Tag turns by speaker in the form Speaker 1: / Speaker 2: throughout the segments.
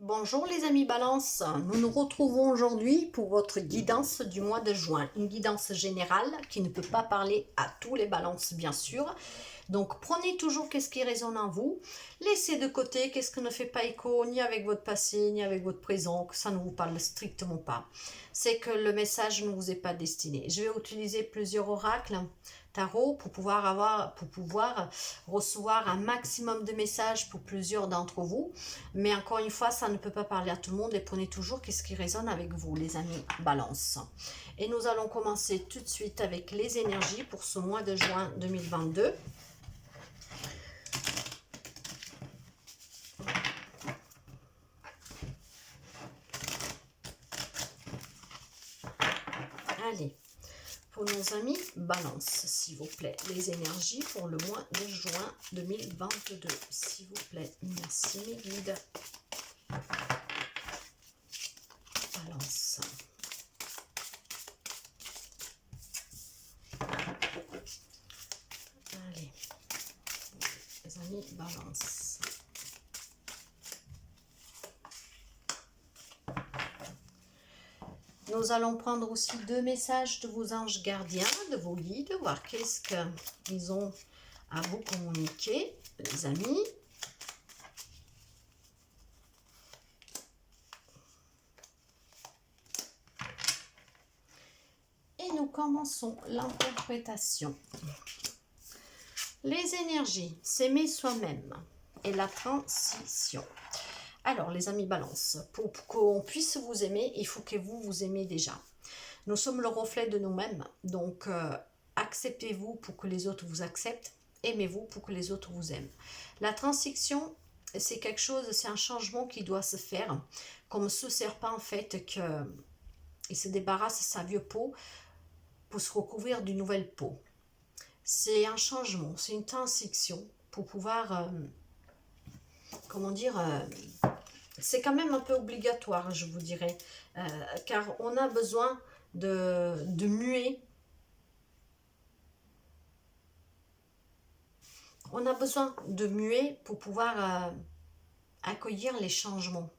Speaker 1: Bonjour les amis Balance, nous nous retrouvons aujourd'hui pour votre guidance du mois de juin. Une guidance générale qui ne peut pas parler à tous les balances bien sûr. Donc prenez toujours qu'est-ce qui résonne en vous, laissez de côté qu'est-ce qui ne fait pas écho ni avec votre passé ni avec votre présent, que ça ne vous parle strictement pas. C'est que le message ne vous est pas destiné. Je vais utiliser plusieurs oracles tarot pour pouvoir recevoir un maximum de messages pour plusieurs d'entre vous. Mais encore une fois, ça ne peut pas parler à tout le monde et prenez toujours qu'est-ce qui résonne avec vous, les amis Balance. Et nous allons commencer tout de suite avec les énergies pour ce mois de juin 2022. Allez, pour nos amis Balance, s'il vous plaît, les énergies pour le mois de juin 2022, s'il vous plaît. Merci mes guides. Balance. Allez, les amis Balance. Nous allons prendre aussi deux messages de vos anges gardiens, de vos guides, voir qu'est-ce qu'ils ont à vous communiquer, les amis. Et nous commençons l'interprétation. Les énergies, s'aimer soi-même et la transition. Alors, les amis Balance, pour qu'on puisse vous aimer, il faut que vous vous aimez déjà. Nous sommes le reflet de nous-mêmes, donc acceptez-vous pour que les autres vous acceptent, aimez-vous pour que les autres vous aiment. La transition, c'est quelque chose, c'est un changement qui doit se faire, comme ce serpent en fait, il se débarrasse de sa vieille peau pour se recouvrir d'une nouvelle peau. C'est un changement, c'est une transition pour pouvoir, comment dire, c'est quand même un peu obligatoire, je vous dirais, car on a besoin de muer. On a besoin de muer pour pouvoir accueillir les changements.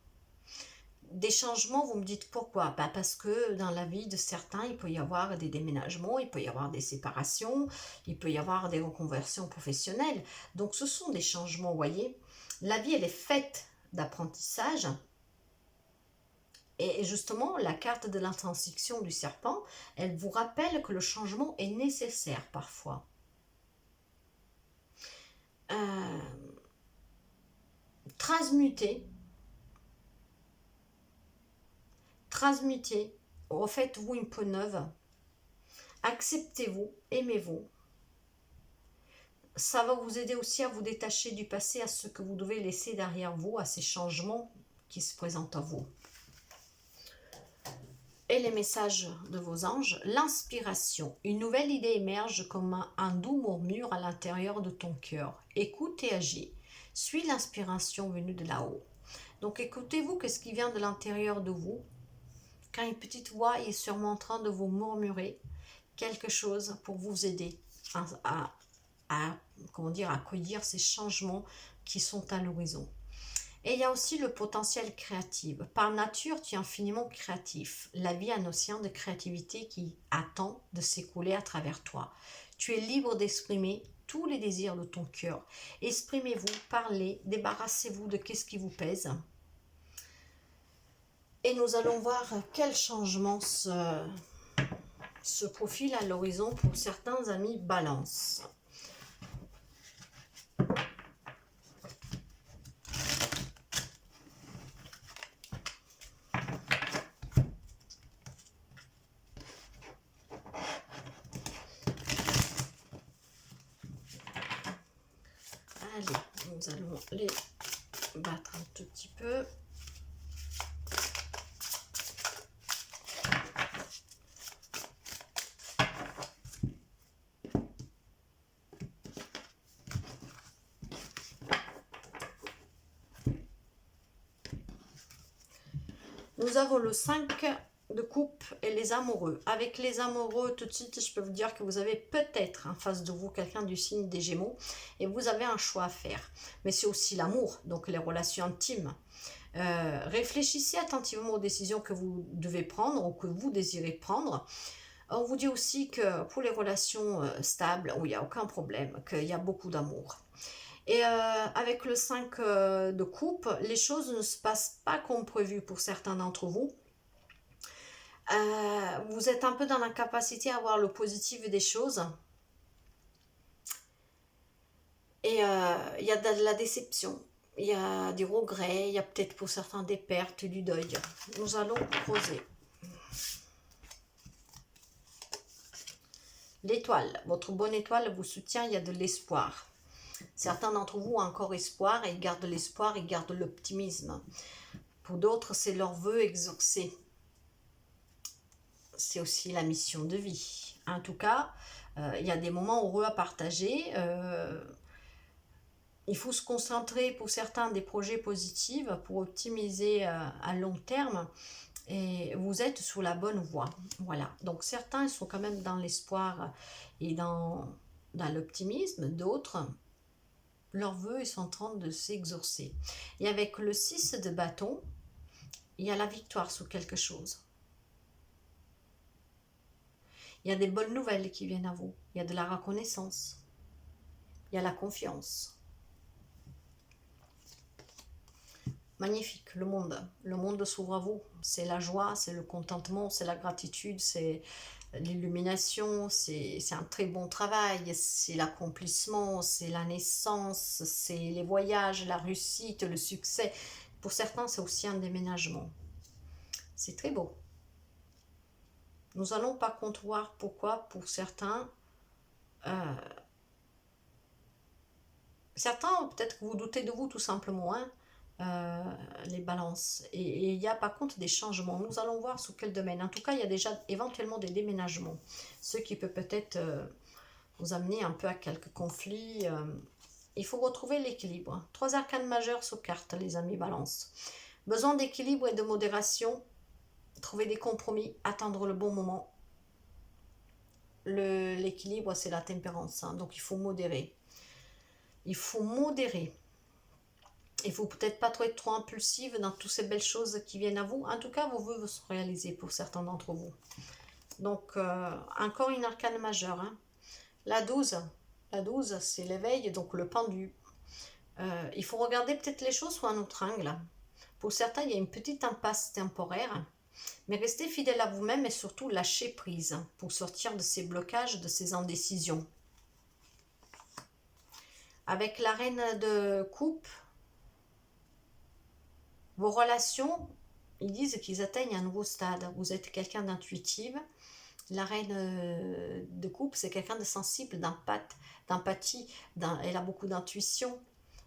Speaker 1: Des changements, vous me dites pourquoi? Parce que dans la vie de certains, il peut y avoir des déménagements, il peut y avoir des séparations, il peut y avoir des reconversions professionnelles. Donc ce sont des changements, vous voyez. La vie, elle est faite d'apprentissage. Et justement, la carte de la transition du serpent, elle vous rappelle que le changement est nécessaire parfois. Transmuter, refaites-vous une peau neuve, acceptez-vous, aimez-vous. Ça va vous aider aussi à vous détacher du passé, à ce que vous devez laisser derrière vous, à ces changements qui se présentent à vous. Et les messages de vos anges, l'inspiration. Une nouvelle idée émerge comme un doux murmure à l'intérieur de ton cœur. Écoute et agis. Suis l'inspiration venue de là-haut. Donc écoutez-vous, qu'est-ce qui vient de l'intérieur de vous. Quand une petite voix est sûrement en train de vous murmurer quelque chose pour vous aider à accueillir ces changements qui sont à l'horizon. Et il y a aussi le potentiel créatif. Par nature, tu es infiniment créatif. La vie a un océan de créativité qui attend de s'écouler à travers toi. Tu es libre d'exprimer tous les désirs de ton cœur. Exprimez-vous, parlez, débarrassez-vous de ce qui vous pèse. Et nous allons voir quel changement se profile à l'horizon pour certains amis Balance. Allez, nous allons les battre un tout petit peu. Nous avons le 5 de coupe et les amoureux. Avec les amoureux, tout de suite, je peux vous dire que vous avez peut-être en face de vous quelqu'un du signe des Gémeaux et vous avez un choix à faire. Mais c'est aussi l'amour, donc les relations intimes. Réfléchissez attentivement aux décisions que vous devez prendre ou que vous désirez prendre. On vous dit aussi que pour les relations stables, où il n'y a aucun problème, qu'il y a beaucoup d'amour. Et avec le 5 de coupe, les choses ne se passent pas comme prévu pour certains d'entre vous. Vous êtes un peu dans l'incapacité à voir le positif des choses. Et il y a de la déception, il y a du regret, il y a peut-être pour certains des pertes, du deuil. Nous allons creuser. L'étoile, votre bonne étoile vous soutient, il y a de l'espoir. Certains d'entre vous ont encore espoir et ils gardent l'espoir, ils gardent l'optimisme. Pour d'autres, c'est leur vœu exaucé. C'est aussi la mission de vie. En tout cas, il y a des moments heureux à partager. Il faut se concentrer pour certains des projets positifs pour optimiser à long terme. Et vous êtes sur la bonne voie. Voilà. Donc certains sont quand même dans l'espoir et dans l'optimisme. D'autres, leurs vœux, ils sont en train de s'exaucer. Et avec le 6 de bâton, il y a la victoire sur quelque chose. Il y a des bonnes nouvelles qui viennent à vous. Il y a de la reconnaissance. Il y a la confiance. Magnifique, le monde. Le monde s'ouvre à vous. C'est la joie, c'est le contentement, c'est la gratitude, c'est l'illumination, c'est un très bon travail, c'est l'accomplissement, c'est la naissance, c'est les voyages, la réussite, le succès. Pour certains, c'est aussi un déménagement. C'est très beau. Nous allons par contre voir pourquoi pour certains, certains peut-être que vous doutez de vous tout simplement, hein, les balances. Et il y a par contre des changements. Nous allons voir sous quel domaine. En tout cas, il y a déjà éventuellement des déménagements. Ce qui peut peut-être vous amener un peu à quelques conflits. Il faut retrouver l'équilibre. 3 arcanes majeures sous carte, les amis balance. Besoin d'équilibre et de modération. Trouver des compromis, attendre le bon moment. L'équilibre, c'est la tempérance. Hein, donc, il faut modérer. Il faut modérer. Il ne faut peut-être pas être trop impulsive dans toutes ces belles choses qui viennent à vous. En tout cas, vos vœux vont se réaliser pour certains d'entre vous. Donc, encore une arcane majeure. Hein. La 12, c'est l'éveil, donc le pendu. Il faut regarder peut-être les choses sous un autre angle. Pour certains, il y a une petite impasse temporaire. Mais restez fidèle à vous-même et surtout lâchez prise pour sortir de ces blocages, de ces indécisions. Avec la reine de coupe, vos relations, ils disent qu'ils atteignent un nouveau stade. Vous êtes quelqu'un d'intuitive. La reine de coupe, c'est quelqu'un de sensible, d'empathie. Elle a beaucoup d'intuition.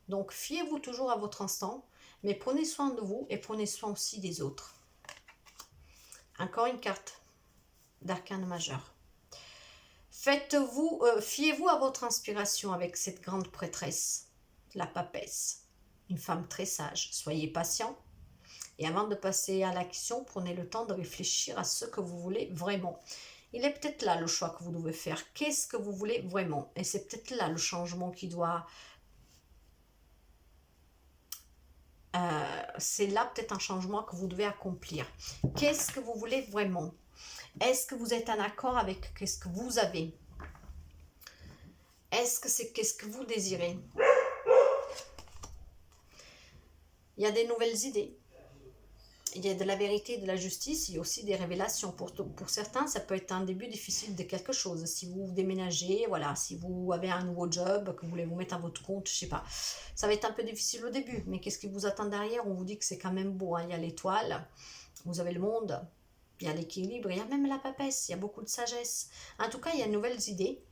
Speaker 1: Donc, fiez-vous toujours à votre instinct, mais prenez soin de vous et prenez soin aussi des autres. Encore une carte d'arcane majeur. Fiez-vous à votre inspiration avec cette grande prêtresse, la papesse. Une femme très sage. Soyez patient. Et avant de passer à l'action, prenez le temps de réfléchir à ce que vous voulez vraiment. Il est peut-être là le choix que vous devez faire. Qu'est-ce que vous voulez vraiment? Et c'est peut-être là le changement qui doit... c'est là peut-être un changement que vous devez accomplir. Qu'est-ce que vous voulez vraiment? Est-ce que vous êtes en accord avec ce que vous avez? Est-ce que c'est qu'est-ce que vous désirez? Il y a des nouvelles idées. Il y a de la vérité, de la justice, il y a aussi des révélations. Pour certains, ça peut être un début difficile de quelque chose. Si vous déménagez, voilà, si vous avez un nouveau job, que vous voulez vous mettre à votre compte, je sais pas. Ça va être un peu difficile au début, mais qu'est-ce qui vous attend derrière? On vous dit que c'est quand même beau. Hein. Il y a l'étoile, vous avez le monde, il y a l'équilibre, il y a même la papesse, il y a beaucoup de sagesse. En tout cas, il y a de nouvelles idées.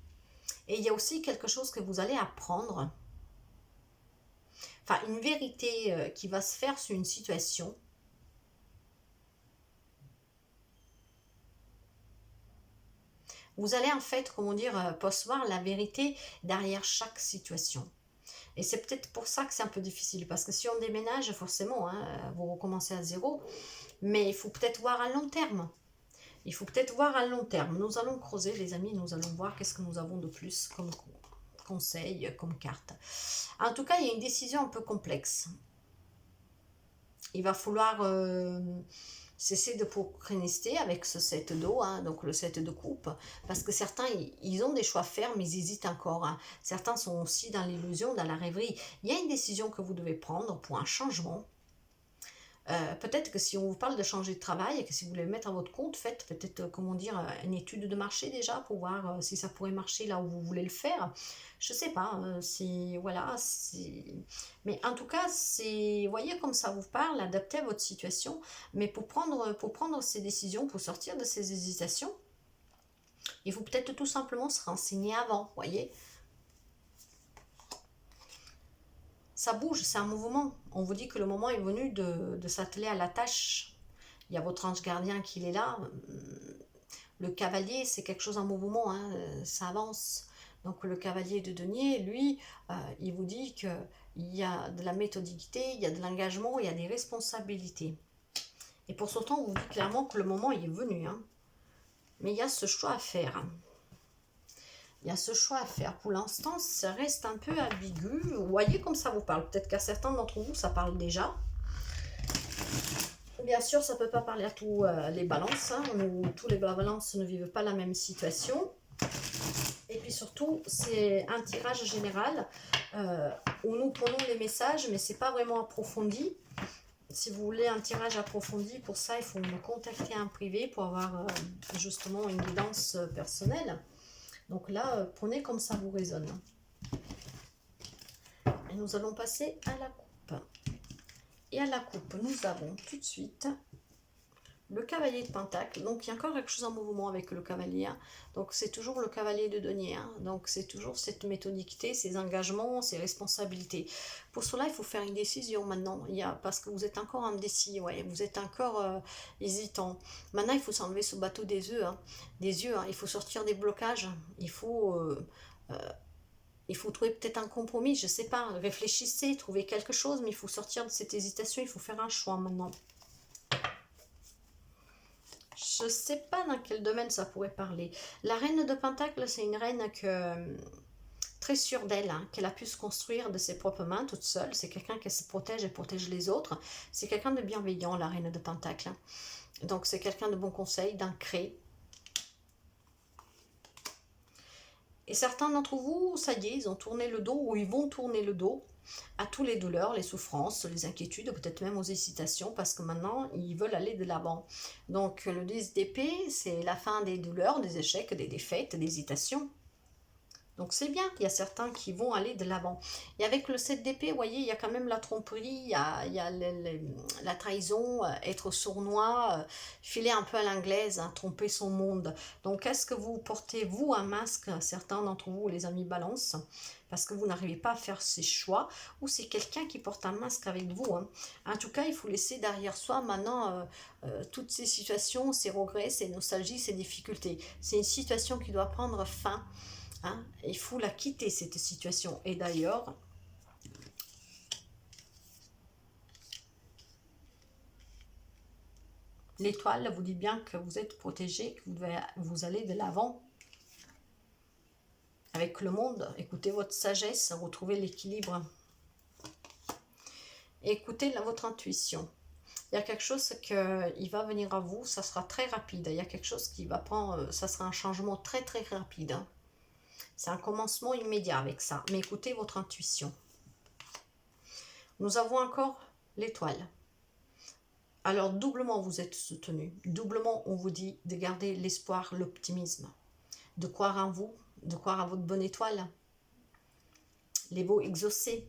Speaker 1: Et il y a aussi quelque chose que vous allez apprendre. Enfin, une vérité qui va se faire sur une situation. Vous allez en fait, comment dire, percevoir la vérité derrière chaque situation. Et c'est peut-être pour ça que c'est un peu difficile, parce que si on déménage, forcément, hein, vous recommencez à zéro, mais il faut peut-être voir à long terme. Il faut peut-être voir à long terme. Nous allons creuser, les amis, nous allons voir qu'est-ce que nous avons de plus comme conseil, comme carte. En tout cas, il y a une décision un peu complexe. Il va falloir cesser de procrastiner avec ce 7 d'eau, hein, donc le 7 de coupe, parce que certains, ils ont des choix fermes, mais ils hésitent encore. Hein. Certains sont aussi dans l'illusion, dans la rêverie. Il y a une décision que vous devez prendre pour un changement. Peut-être que si on vous parle de changer de travail et que si vous voulez mettre à votre compte, faites peut-être, comment dire, une étude de marché déjà pour voir si ça pourrait marcher là où vous voulez le faire. Je sais pas, voilà, mais en tout cas, c'est, voyez comme ça vous parle, adaptez à votre situation, mais pour prendre ces décisions, pour sortir de ces hésitations, il faut peut-être tout simplement se renseigner avant, voyez. Ça bouge, c'est un mouvement. On vous dit que le moment est venu de s'atteler à la tâche. Il y a votre ange gardien qui est là. Le cavalier, c'est quelque chose en mouvement, hein, ça avance. Donc le cavalier de denier, lui, il vous dit qu'il y a de la méthodicité, il y a de l'engagement, il y a des responsabilités. Et pour ce temps, on vous dit clairement que le moment est venu. Hein. Mais il y a ce choix à faire. Il y a ce choix à faire. Pour l'instant, ça reste un peu ambigu. Vous voyez comme ça vous parle. Peut-être qu'à certains d'entre vous, ça parle déjà. Bien sûr, ça ne peut pas parler à tous les balances. Hein. Tous les balances ne vivent pas la même situation. Et puis surtout, c'est un tirage général où nous prenons les messages, mais ce n'est pas vraiment approfondi. Si vous voulez un tirage approfondi, pour ça, il faut me contacter en privé pour avoir justement une guidance personnelle. Donc là, prenez comme ça vous résonne. Et nous allons passer à la coupe. Et à la coupe, nous avons tout de suite le cavalier de Pentacle. Donc il y a encore quelque chose en mouvement avec le cavalier. Hein. Donc c'est toujours le cavalier de denier. Hein. Donc c'est toujours cette méthodicité, ces engagements, ces responsabilités. Pour cela, il faut faire une décision maintenant. Parce que vous êtes encore indécis, ouais, vous êtes encore hésitant. Maintenant, il faut s'enlever ce bateau des yeux. Hein. Des yeux, hein. Il faut sortir des blocages. Il faut trouver peut-être un compromis, je ne sais pas. Réfléchissez, trouvez quelque chose, mais il faut sortir de cette hésitation. Il faut faire un choix maintenant. Je ne sais pas dans quel domaine ça pourrait parler. La reine de Pentacle, c'est une reine très sûre d'elle, hein, qu'elle a pu se construire de ses propres mains, toute seule. C'est quelqu'un qui se protège et protège les autres. C'est quelqu'un de bienveillant, la reine de Pentacle. Donc c'est quelqu'un de bon conseil, d'ancré. Et certains d'entre vous, ça y est, ils ont tourné le dos ou ils vont tourner le dos à toutes les douleurs, les souffrances, les inquiétudes, peut-être même aux hésitations, parce que maintenant, ils veulent aller de l'avant. Donc, le 10 d'épée, c'est la fin des douleurs, des échecs, des défaites, des hésitations. Donc c'est bien, il y a certains qui vont aller de l'avant. Et avec le 7 d'épée, vous voyez, il y a quand même la tromperie, il y a la trahison, être sournois, filer un peu à l'anglaise, hein, tromper son monde. Donc est-ce que vous portez, vous, un masque, certains d'entre vous, les amis balance, parce que vous n'arrivez pas à faire ces choix, ou c'est quelqu'un qui porte un masque avec vous. Hein. En tout cas, il faut laisser derrière soi maintenant toutes ces situations, ces regrets, ces nostalgies, ces difficultés. C'est une situation qui doit prendre fin. Hein, il faut la quitter, cette situation. Et d'ailleurs, l'étoile vous dit bien que vous êtes protégé, que vous allez de l'avant avec le monde. Écoutez votre sagesse, retrouvez l'équilibre. Écoutez votre intuition. Il y a quelque chose qui va venir à vous, ça sera très rapide. Il y a quelque chose qui va prendre, ça sera un changement très très rapide. Hein. C'est un commencement immédiat avec ça. Mais écoutez votre intuition. Nous avons encore l'étoile. Alors, doublement, vous êtes soutenu. Doublement, on vous dit de garder l'espoir, l'optimisme. De croire en vous, de croire à votre bonne étoile. Les vœux exaucés.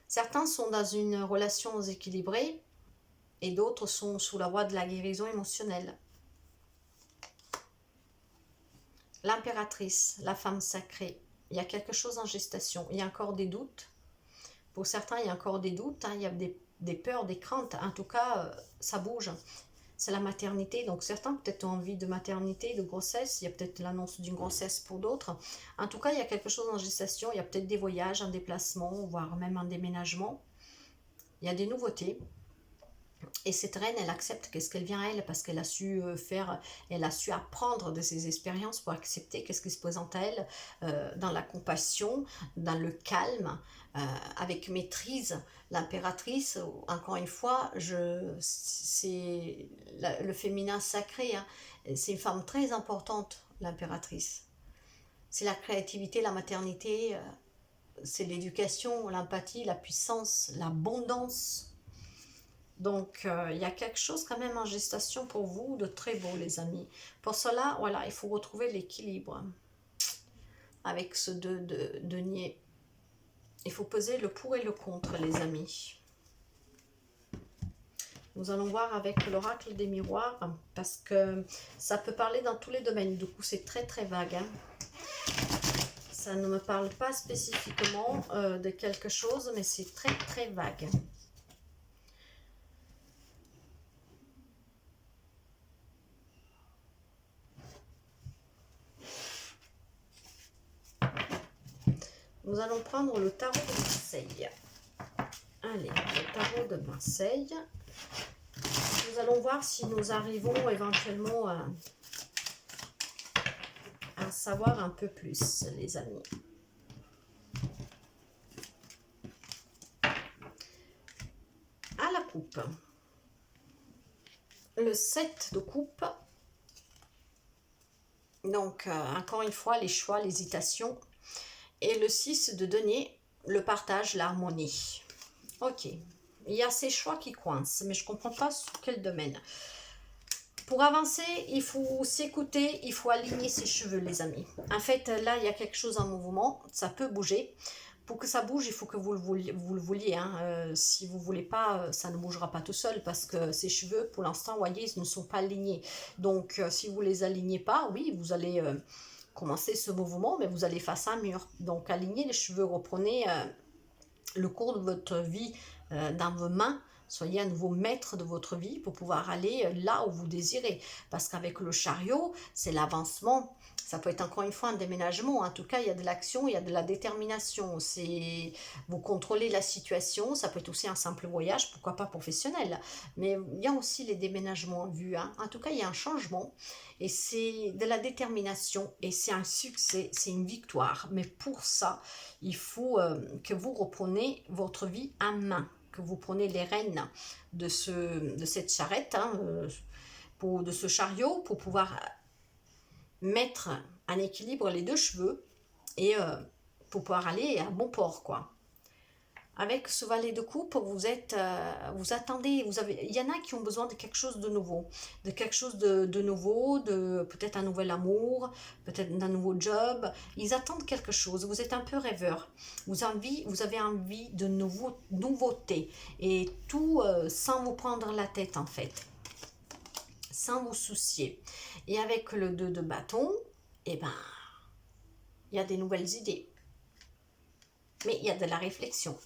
Speaker 1: Certains sont dans une relation équilibrée et d'autres sont sous la voie de la guérison émotionnelle. L'impératrice, la femme sacrée, il y a quelque chose en gestation, il y a encore des doutes. Pour certains, il y a encore des doutes, hein, il y a des peurs, des craintes, en tout cas, ça bouge. c'est la maternité. Donc certains peut-être ont envie de maternité, de grossesse. Il y a peut-être l'annonce d'une grossesse pour d'autres. En tout cas, il y a quelque chose en gestation. Il y a peut-être des voyages, un déplacement, voire même un déménagement. Il y a des nouveautés. Et cette reine, elle accepte qu'est-ce qu'elle vient à elle parce qu'elle a su faire, elle a su apprendre de ses expériences pour accepter qu'est-ce qui se présente à elle dans la compassion, dans le calme, avec maîtrise. L'impératrice, encore une fois, c'est le féminin sacré. Hein. C'est une femme très importante, l'impératrice. C'est la créativité, la maternité, c'est l'éducation, l'empathie, la puissance, l'abondance. Donc, il y a quelque chose quand même en gestation pour vous de très beau, les amis. Pour cela, voilà, il faut retrouver l'équilibre avec ce de denier. Il faut peser le pour et le contre, les amis. Nous allons voir avec l'oracle des miroirs, parce que ça peut parler dans tous les domaines. Du coup, c'est très très vague. Hein. Ça ne me parle pas spécifiquement de quelque chose, mais c'est très très vague. Nous allons prendre le tarot de Marseille. Allez, le tarot de Marseille. Nous allons voir si nous arrivons éventuellement à savoir un peu plus, les amis. À la coupe. Le 7 de coupe. Donc, encore une fois, les choix, l'hésitation. Et le 6 de denier, le partage, l'harmonie. Ok, il y a ces choix qui coincent, mais je ne comprends pas sur quel domaine. Pour avancer, il faut s'écouter, il faut aligner ses cheveux, les amis. En fait, là, il y a quelque chose en mouvement, ça peut bouger. Pour que ça bouge, il faut que vous le vouliez. Hein. Si vous ne voulez pas, ça ne bougera pas tout seul parce que ces cheveux, pour l'instant, vous voyez, ils ne sont pas alignés. Donc, si vous ne les alignez pas, oui, vous allez commencer ce mouvement, mais vous allez face à un mur. Donc, alignez les cheveux, reprenez le cours de votre vie dans vos mains. Soyez à nouveau maître de votre vie pour pouvoir aller là où vous désirez. Parce qu'avec le chariot, c'est l'avancement. Ça peut être encore une fois un déménagement. En tout cas, il y a de l'action, il y a de la détermination. Vous contrôlez la situation. Ça peut être aussi un simple voyage, pourquoi pas professionnel. Mais il y a aussi les déménagements en vue. Hein. En tout cas, il y a un changement. Et c'est de la détermination. Et c'est un succès, c'est une victoire. Mais pour ça, il faut que vous repreniez votre vie en main. Que vous prenez les rênes de cette charrette, hein, de ce chariot, pour pouvoir mettre en équilibre les deux cheveux et pour pouvoir aller à bon port, quoi. Avec ce valet de coupe, vous attendez, il y en a qui ont besoin de quelque chose de nouveau, de peut-être un nouvel amour, peut-être d'un nouveau job. Ils attendent quelque chose. Vous êtes un peu rêveur. Vous avez envie de nouveautés et tout sans vous prendre la tête en fait, sans vous soucier. Et avec le 2 de bâton, eh ben, il y a des nouvelles idées, mais il y a de la réflexion.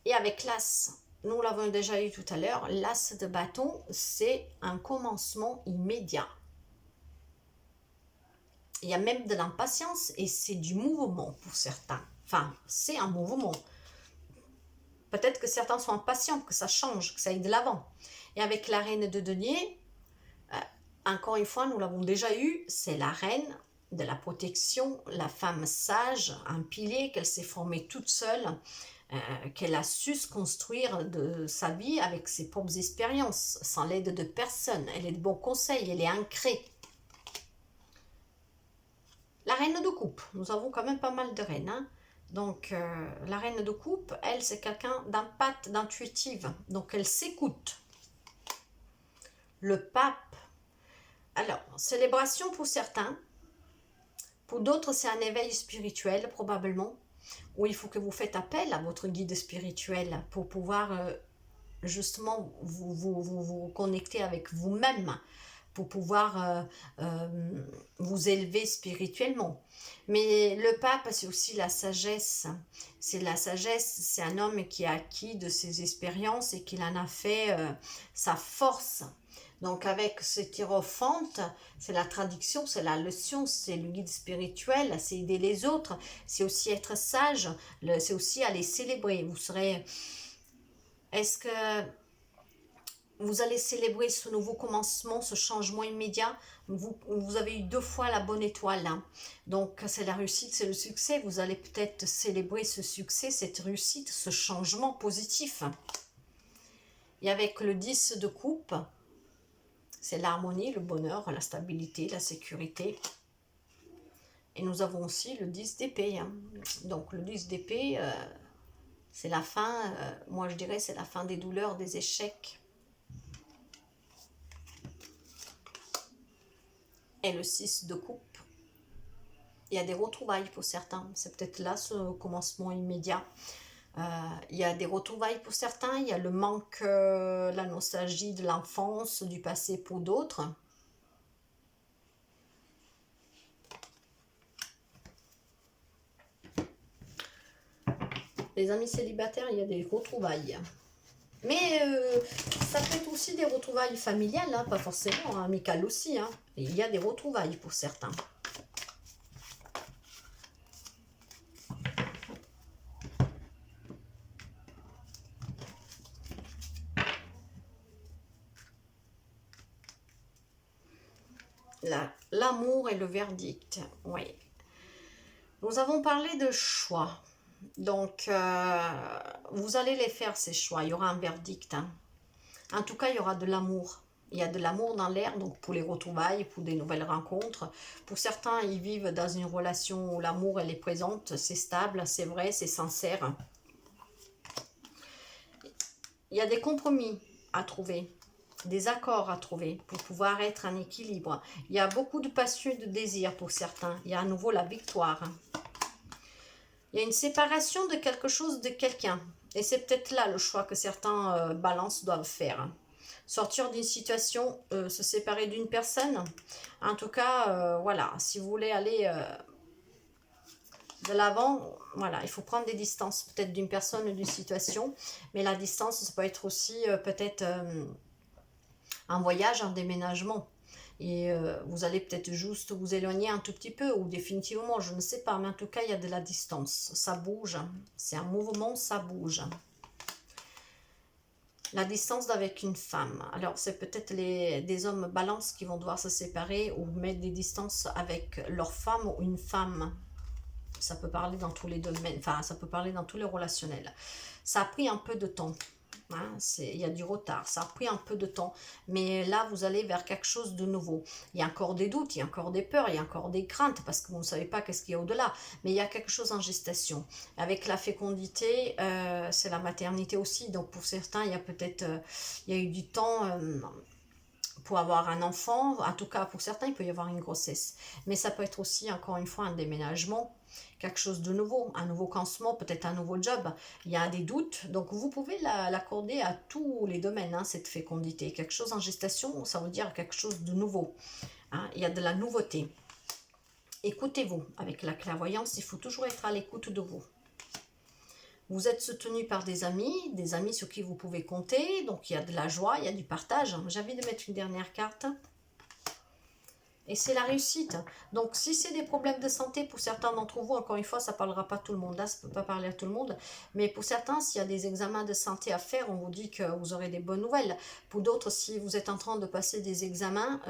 Speaker 1: Et avec l'as, nous l'avons déjà eu tout à l'heure, l'as de bâton, c'est un commencement immédiat. Il y a même de l'impatience et c'est du mouvement pour certains. Enfin, c'est un mouvement. Peut-être que certains sont impatients, que ça change, que ça aille de l'avant. Et avec la reine de denier, encore une fois, nous l'avons déjà eu, c'est la reine de la protection, la femme sage, un pilier qu'elle s'est formée toute seule, qu'elle a su se construire de sa vie avec ses propres expériences, sans l'aide de personne. Elle est de bons conseils, elle est ancrée. La reine de coupe, nous avons quand même pas mal de reines. Hein. Donc, la reine de coupe, elle, c'est quelqu'un d'empathe, d'intuitive. Donc, elle s'écoute. Le pape, alors, célébration pour certains. Pour d'autres, c'est un éveil spirituel, probablement, où il faut que vous faites appel à votre guide spirituel pour pouvoir justement vous connecter avec vous-même, pour pouvoir vous élever spirituellement. Mais le pape, c'est aussi la sagesse. C'est la sagesse, c'est un homme qui a acquis de ses expériences et qu'il en a fait sa force. Donc avec cette hiérophante, c'est la traduction, c'est la leçon, c'est le guide spirituel, c'est aider les autres, c'est aussi être sage, c'est aussi aller célébrer. Vous serez... Est-ce que vous allez célébrer ce nouveau commencement, ce changement immédiat? Vous avez eu 2 fois la bonne étoile, hein. Donc c'est la réussite, c'est le succès. Vous allez peut-être célébrer ce succès, cette réussite, ce changement positif. Et avec le 10 de coupe, c'est l'harmonie, le bonheur, la stabilité, la sécurité. Et nous avons aussi le 10 d'épée, hein. Donc le 10 d'épée, c'est la fin, moi je dirais c'est la fin des douleurs, des échecs. Et le 6 de coupe, il y a des retrouvailles pour certains. C'est peut-être là ce commencement immédiat. Il y a des retrouvailles pour certains. Il y a le manque, la nostalgie de l'enfance, du passé pour d'autres. Les amis célibataires, il y a des retrouvailles. Mais ça peut être aussi des retrouvailles familiales, hein, pas forcément, hein, amicales aussi. Hein. Et il y a des retrouvailles pour certains. L'amour et le verdict, oui. Nous avons parlé de choix. Donc, vous allez les faire, ces choix. Il y aura un verdict, hein. En tout cas, il y aura de l'amour. Il y a de l'amour dans l'air, donc pour les retrouvailles, pour des nouvelles rencontres. Pour certains, ils vivent dans une relation où l'amour, elle est présente. C'est stable, c'est vrai, c'est sincère. Il y a des compromis à trouver, des accords à trouver pour pouvoir être en équilibre. Il y a beaucoup de passion et de désir pour certains. Il y a à nouveau la victoire. Il y a une séparation de quelque chose, de quelqu'un. Et c'est peut-être là le choix que certains balances doivent faire. Sortir d'une situation, se séparer d'une personne. En tout cas, voilà, si vous voulez aller de l'avant, voilà, il faut prendre des distances peut-être d'une personne ou d'une situation. Mais la distance, ça peut être aussi peut-être un voyage, un déménagement. Et vous allez peut-être juste vous éloigner un tout petit peu ou définitivement, je ne sais pas, mais en tout cas il y a de la distance, ça bouge, c'est un mouvement, ça bouge. La distance avec une femme, alors c'est peut-être des hommes balance qui vont devoir se séparer ou mettre des distances avec leur femme ou une femme. Ça peut parler dans tous les domaines, enfin ça peut parler dans tous les relationnels. Ça a pris un peu de temps. Hein, il y a du retard, ça a pris un peu de temps, mais là vous allez vers quelque chose de nouveau. Il y a encore des doutes, il y a encore des peurs, il y a encore des craintes parce que vous ne savez pas qu'est-ce qu'il y a au-delà, mais il y a quelque chose en gestation. Avec la fécondité, c'est la maternité aussi, donc pour certains il y a peut-être il y a eu du temps pour avoir un enfant, en tout cas pour certains il peut y avoir une grossesse, mais ça peut être aussi encore une fois un déménagement, quelque chose de nouveau, un nouveau commencement, peut-être un nouveau job. Il y a des doutes, donc vous pouvez l'accorder à tous les domaines, hein, cette fécondité. Quelque chose en gestation, ça veut dire quelque chose de nouveau. Hein, il y a de la nouveauté. Écoutez-vous. Avec la clairvoyance, il faut toujours être à l'écoute de vous. Vous êtes soutenu par des amis sur qui vous pouvez compter. Donc il y a de la joie, il y a du partage. J'ai envie de mettre une dernière carte. Et c'est la réussite. Donc, si c'est des problèmes de santé, pour certains d'entre vous, encore une fois, ça ne parlera pas à tout le monde, là, ça ne peut pas parler à tout le monde. Mais pour certains, s'il y a des examens de santé à faire, on vous dit que vous aurez des bonnes nouvelles. Pour d'autres, si vous êtes en train de passer des examens,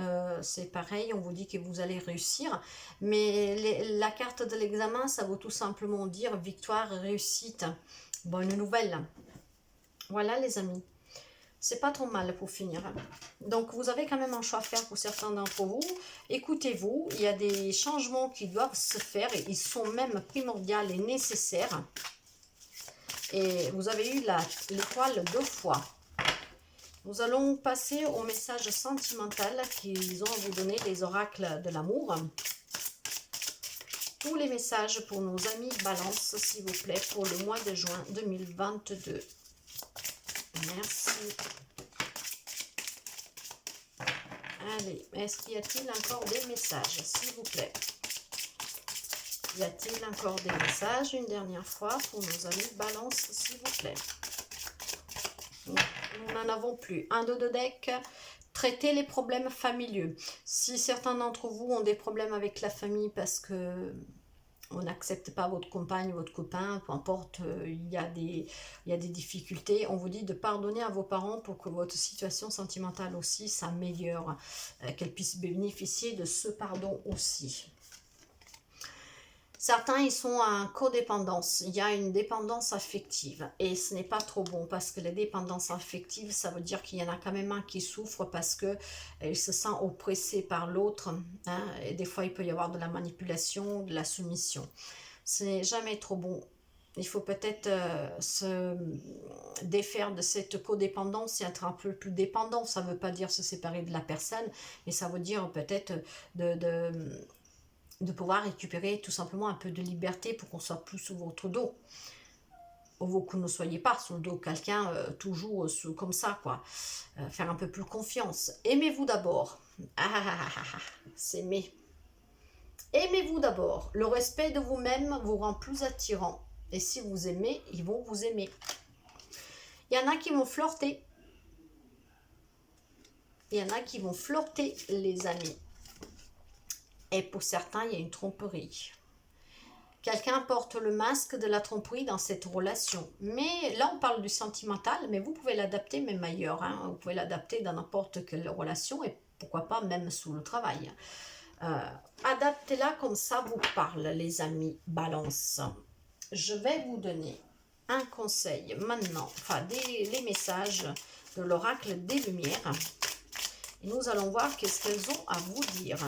Speaker 1: c'est pareil, on vous dit que vous allez réussir. Mais la carte de l'examen, ça veut tout simplement dire victoire, réussite, bonne nouvelle. Voilà les amis. C'est pas trop mal pour finir. Donc, vous avez quand même un choix à faire pour certains d'entre vous. Écoutez-vous, il y a des changements qui doivent se faire et ils sont même primordiaux et nécessaires. Et vous avez eu l'étoile 2 fois. Nous allons passer au message sentimental qu'ils ont à vous donner, les oracles de l'amour. Tous les messages pour nos amis Balance, s'il vous plaît, pour le mois de juin 2022. Merci. Allez, est-ce qu'il y a-t-il encore des messages, s'il vous plaît? Y a-t-il encore des messages une dernière fois pour nos amis Balance, s'il vous plaît? Non, nous n'en avons plus. Un, deux de deck. traiter les problèmes familiaux. Si certains d'entre vous ont des problèmes avec la famille parce que on n'accepte pas votre compagne, votre copain, peu importe, il y a des difficultés, on vous dit de pardonner à vos parents pour que votre situation sentimentale aussi s'améliore, qu'elle puisse bénéficier de ce pardon aussi. Certains, ils sont en codépendance. Il y a une dépendance affective. Et ce n'est pas trop bon parce que la dépendance affective, ça veut dire qu'il y en a quand même un qui souffre parce qu'il se sent oppressé par l'autre. Hein, et des fois, il peut y avoir de la manipulation, de la soumission. Ce n'est jamais trop bon. Il faut peut-être se défaire de cette codépendance et être un peu plus dépendant. Ça ne veut pas dire se séparer de la personne, mais ça veut dire peut-être de pouvoir récupérer tout simplement un peu de liberté pour qu'on soit plus sous votre dos. Ou que vous ne soyez pas sous le dos de quelqu'un toujours comme ça, quoi. Faire un peu plus confiance. Aimez-vous d'abord. S'aimer. Aimez-vous d'abord. Le respect de vous-même vous rend plus attirant. Et si vous aimez, ils vont vous aimer. Il y en a qui vont flirter. Il y en a qui vont flirter, les amis. Et pour certains, il y a une tromperie. Quelqu'un porte le masque de la tromperie dans cette relation. Mais là, on parle du sentimental, mais vous pouvez l'adapter même ailleurs. Hein. Vous pouvez l'adapter dans n'importe quelle relation et pourquoi pas même sous le travail. Adaptez-la comme ça vous parle, les amis Balance. Je vais vous donner un conseil maintenant, enfin les messages de l'oracle des Lumières. Et nous allons voir qu'est-ce qu'elles ont à vous dire.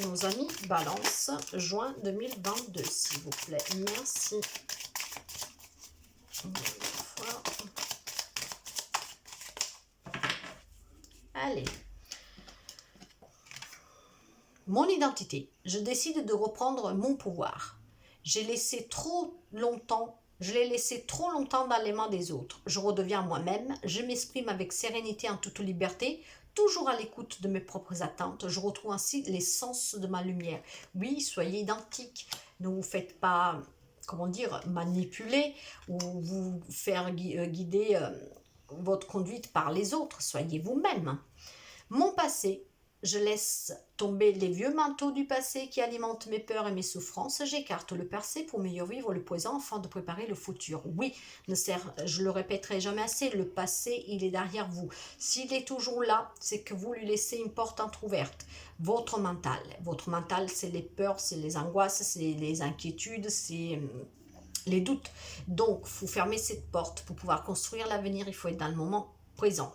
Speaker 1: Nos amis Balance, juin 2022, s'il vous plaît. Merci. Allez. Mon identité. Je décide de reprendre mon pouvoir. Je l'ai laissé trop longtemps dans les mains des autres. Je redeviens moi-même. Je m'exprime avec sérénité en toute liberté. Toujours à l'écoute de mes propres attentes, je retrouve ainsi l'essence de ma lumière. Oui, soyez identiques, ne vous faites pas, comment dire, manipuler ou vous faire guider votre conduite par les autres. Soyez vous-même. Mon passé, je laisse tomber les vieux manteaux du passé qui alimentent mes peurs et mes souffrances. J'écarte le passé pour mieux vivre le présent afin de préparer le futur. Oui, je le répéterai jamais assez, le passé, il est derrière vous. S'il est toujours là, c'est que vous lui laissez une porte entrouverte. Votre mental, c'est les peurs, c'est les angoisses, c'est les inquiétudes, c'est les doutes. Donc, vous fermez cette porte pour pouvoir construire l'avenir. Il faut être dans le moment présent.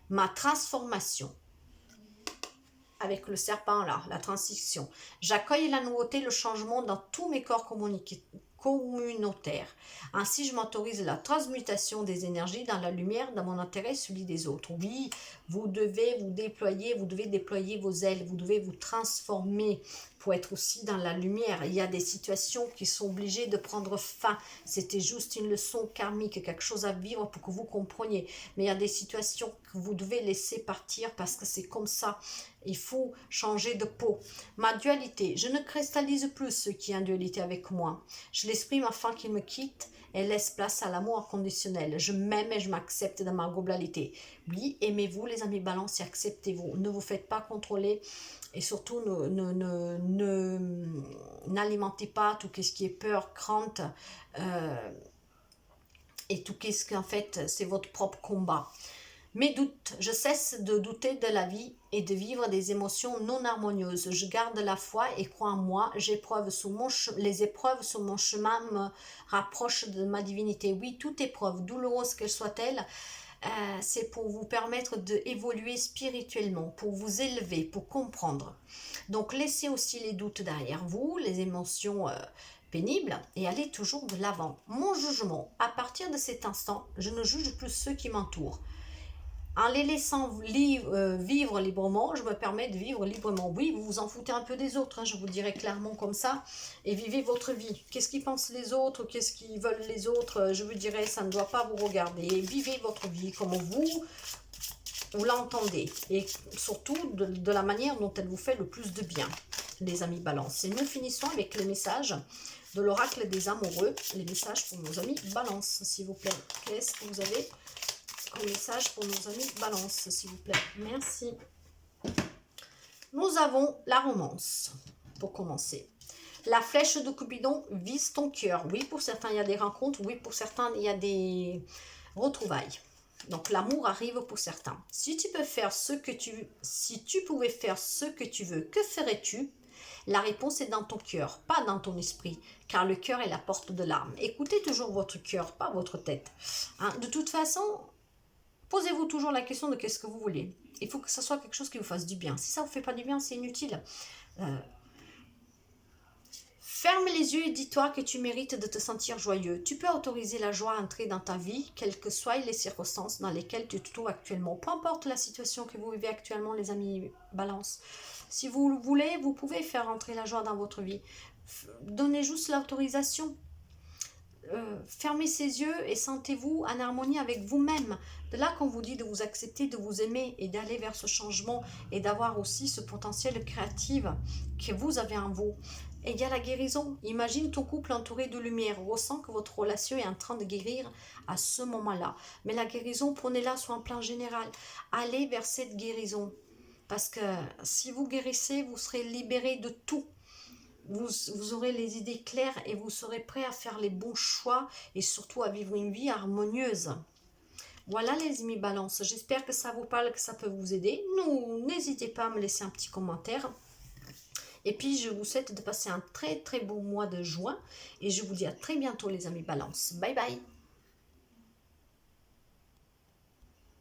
Speaker 1: Ma transformation. Avec le serpent là, la transition. J'accueille la nouveauté, le changement dans tous mes corps communautaires. Ainsi, je m'autorise la transmutation des énergies dans la lumière, dans mon intérêt, celui des autres. Oui, vous devez déployer vos ailes, vous devez vous transformer pour être aussi dans la lumière. Il y a des situations qui sont obligées de prendre fin. C'était juste une leçon karmique, quelque chose à vivre pour que vous compreniez. Mais il y a des situations que vous devez laisser partir parce que c'est comme ça. Il faut changer de peau. Ma dualité, je ne cristallise plus ce qui est en dualité avec moi. Je l'exprime afin qu'il me quitte et laisse place à l'amour inconditionnel. Je m'aime et je m'accepte dans ma globalité. Oui, aimez-vous les amis Balance et acceptez-vous. Ne vous faites pas contrôler et surtout n'alimentez pas tout ce qui est peur, crainte et tout ce qu'en fait c'est votre propre combat. Mes doutes, je cesse de douter de la vie et de vivre des émotions non harmonieuses. Je garde la foi et crois en moi. Les épreuves sur mon chemin me rapprochent de ma divinité. Oui, toute épreuve, douloureuse qu'elle soit-elle, c'est pour vous permettre d'évoluer spirituellement, pour vous élever, pour comprendre. Donc laissez aussi les doutes derrière vous, les émotions pénibles et allez toujours de l'avant. Mon jugement, à partir de cet instant, je ne juge plus ceux qui m'entourent. En les laissant vivre librement, je me permets de vivre librement. Oui, vous vous en foutez un peu des autres, hein, je vous le dirai clairement comme ça, et vivez votre vie. Qu'est-ce qu'ils pensent les autres, qu'est-ce qu'ils veulent les autres, je vous dirais, ça ne doit pas vous regarder. Vivez votre vie comme vous l'entendez, et surtout de la manière dont elle vous fait le plus de bien, les amis Balance. Et nous finissons avec les messages de l'oracle des amoureux, les messages pour nos amis Balance, s'il vous plaît. Qu'est-ce que vous avez comme message pour nos amis Balance, s'il vous plaît. Merci. Nous avons la romance, pour commencer. La flèche de Cupidon vise ton cœur. Oui, pour certains, il y a des rencontres. Oui, pour certains, il y a des retrouvailles. Donc, l'amour arrive pour certains. Si tu pouvais faire ce que tu veux, que ferais-tu? La réponse est dans ton cœur, pas dans ton esprit, car le cœur est la porte de l'âme. Écoutez toujours votre cœur, pas votre tête. Hein, de toute façon, posez-vous toujours la question de qu'est-ce que vous voulez. Il faut que ce soit quelque chose qui vous fasse du bien. Si ça ne vous fait pas du bien, c'est inutile. Ferme les yeux et dis-toi que tu mérites de te sentir joyeux. Tu peux autoriser la joie à entrer dans ta vie, quelles que soient les circonstances dans lesquelles tu te trouves actuellement. Peu importe la situation que vous vivez actuellement, les amis Balance. Si vous le voulez, vous pouvez faire entrer la joie dans votre vie. Donnez juste l'autorisation. Fermez ses yeux et sentez-vous en harmonie avec vous-même. De là qu'on vous dit de vous accepter, de vous aimer et d'aller vers ce changement et d'avoir aussi ce potentiel créatif que vous avez en vous. Et il y a la guérison. Imagine ton couple entouré de lumière. Ressens que votre relation est en train de guérir à ce moment-là. Mais la guérison, prenez-la sur un plan général. Allez vers cette guérison. Parce que si vous guérissez, vous serez libéré de tout. Vous aurez les idées claires et vous serez prêt à faire les bons choix et surtout à vivre une vie harmonieuse. Voilà les amis Balance, j'espère que ça vous parle, que ça peut vous aider. N'hésitez pas à me laisser un petit commentaire. Et puis je vous souhaite de passer un très très beau mois de juin et je vous dis à très bientôt les amis Balance. Bye bye.